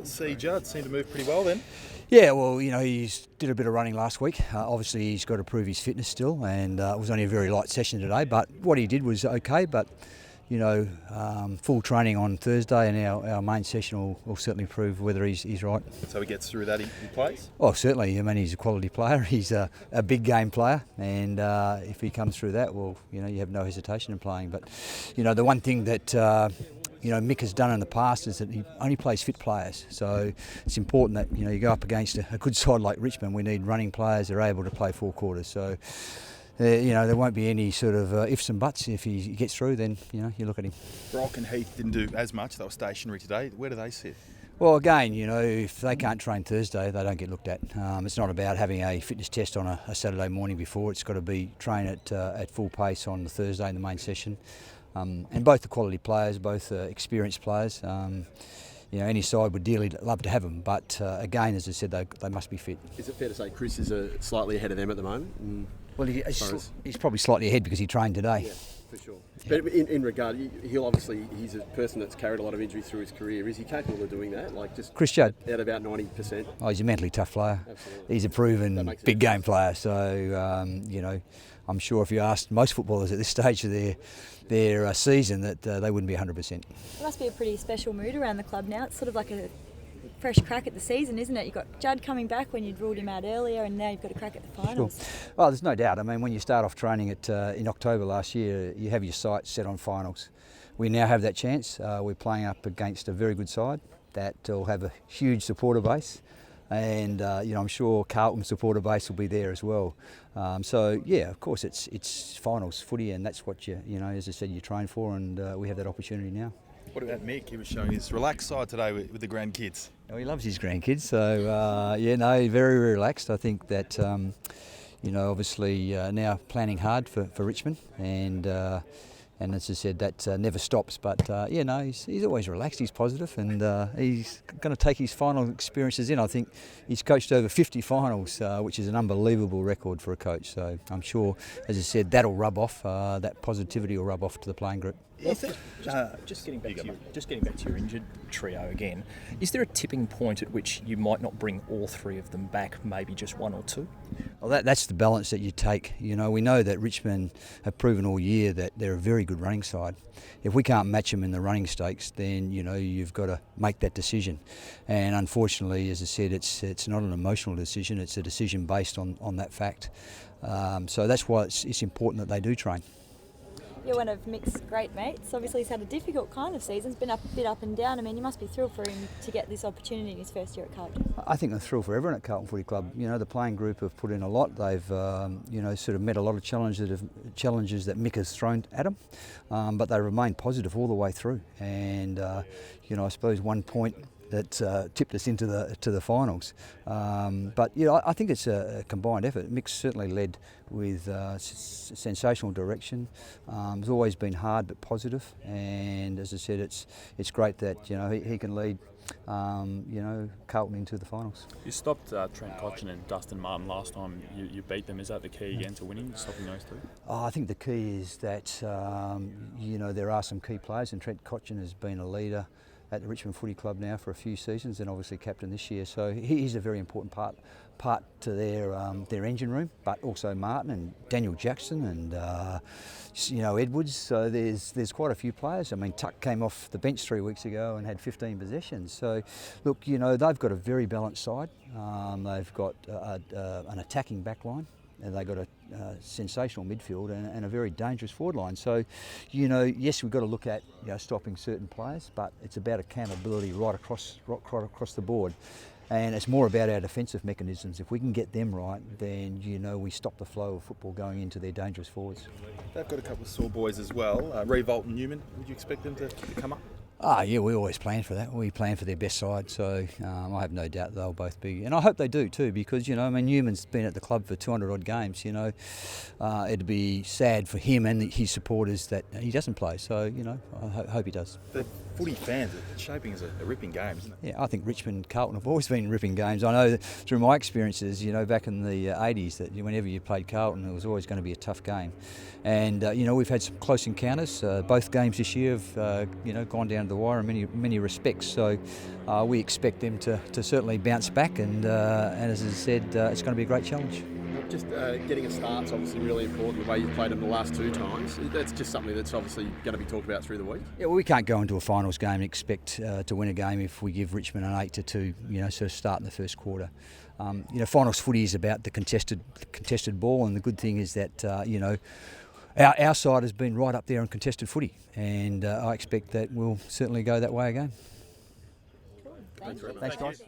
C. Judd seemed to move pretty well then. Yeah, well, he did a bit of running last week. Obviously, he's got to prove his fitness still, and it was only a very light session today. But what he did was okay. But full training on Thursday, and our main session will certainly prove whether he's right. So he gets through that, he plays? Oh, certainly. I mean, he's a quality player. He's a big game player, and if he comes through that, well, you have no hesitation in playing. But the one thing that Mick has done in the past is that he only plays fit players. So it's important that you go up against a good side like Richmond. We need running players that are able to play 4 quarters. So there won't be any sort of ifs and buts. If he gets through, then you look at him. Brock and Heath didn't do as much. They were stationary today. Where do they sit? Well, again, if they can't train Thursday, they don't get looked at. It's not about having a fitness test on a Saturday morning before. It's got to be trained at full pace on the Thursday in the main session. And both the quality players, both experienced players. Any side would dearly love to have them, but again, as I said, they must be fit. Is it fair to say Chris is slightly ahead of them at the moment? Well, he's probably slightly ahead because he trained today. Yeah, for sure. Yeah. But in regard, he's a person that's carried a lot of injury through his career. Is he capable of doing that? Chris Judd? At about 90%. Oh, he's a mentally tough player. Absolutely. He's a proven big game player. So, I'm sure if you asked most footballers at this stage of their season that they wouldn't be 100%. It must be a pretty special mood around the club now. It's sort of like a fresh crack at the season, isn't it? You've got Judd coming back when you'd ruled him out earlier, and now you've got a crack at the finals. Sure. Well, there's no doubt. I mean, when you start off training in October last year, you have your sights set on finals. We now have that chance. We're playing up against a very good side that will have a huge supporter base. And I'm sure Carlton's supporter base will be there as well. So yeah, of course it's finals footy, and that's what as I said, you train for, and we have that opportunity now. What about Mick? He was showing his relaxed side today with the grandkids. Oh, he loves his grandkids, so very, very relaxed. I think that obviously now planning hard for Richmond, and as I said, that never stops. But he's always relaxed. He's positive, and he's going to take his final experiences in. I think he's coached over 50 finals, which is an unbelievable record for a coach. So I'm sure, as I said, that'll rub off. That positivity will rub off to the playing group. Just getting back to your injured trio again, is there a tipping point at which you might not bring all 3 of them back, maybe just 1 or 2? Well, that's the balance that you take. We know that Richmond have proven all year that they're a very good running side. If we can't match them in the running stakes, then you've got to make that decision. And unfortunately, as I said, it's not an emotional decision. It's a decision based on that fact. So that's why it's important that they do train. You're one of Mick's great mates. Obviously, he's had a difficult kind of season. It's been a bit up and down. I mean, you must be thrilled for him to get this opportunity in his first year at Carlton. I think I'm thrilled for everyone at Carlton Footy Club. The playing group have put in a lot. They've, sort of met a lot of challenges that Mick has thrown at them, but they remain positive all the way through. And I suppose one point that tipped us into the finals. But I think it's a combined effort. Mick's certainly led with sensational direction. It's always been hard but positive, and as I said, it's great that he can lead Carlton into the finals. You stopped Trent Cotchin and Dustin Martin last time you beat them. Is that the key again to winning, stopping those 2? I think the key is that there are some key players, and Trent Cotchin has been a leader at the Richmond Footy Club now for a few seasons, and obviously captain this year. So he's a very important part to their engine room, but also Martin and Daniel Jackson and Edwards. So there's quite a few players. I mean, Tuck came off the bench 3 weeks ago and had 15 possessions. So look, they've got a very balanced side. They've got an attacking back line. And they've got a sensational midfield and a very dangerous forward line. So, yes, we've got to look at stopping certain players, but it's about accountability right across the board. And it's more about our defensive mechanisms. If we can get them right, then we stop the flow of football going into their dangerous forwards. They've got a couple of sore boys as well. Revolt and Newman, would you expect them to come up? Yeah, we always plan for that. We plan for their best side, so I have no doubt they'll both be, and I hope they do too, because Newman's been at the club for 200 odd games. It'd be sad for him and his supporters that he doesn't play. So I hope he does. The footy fans, it's shaping as a ripping game, isn't it? Yeah, I think Richmond, Carlton have always been ripping games. I know through my experiences, back in the 80s, that whenever you played Carlton, it was always going to be a tough game. And we've had some close encounters. Both games this year have gone down to the the wire in many respects. So we expect them to certainly bounce back, and as I said, it's going to be a great challenge. Just getting a start's obviously really important, the way you've played them the last 2 times. That's just something that's obviously going to be talked about through the week. Yeah, well, we can't go into a finals game and expect to win a game if we give Richmond an 8-2, sort of start in the first quarter. Finals footy is about the contested ball, and the good thing is that, our side has been right up there on contested footy, and I expect that we'll certainly go that way again. Thanks very much. Thanks, guys.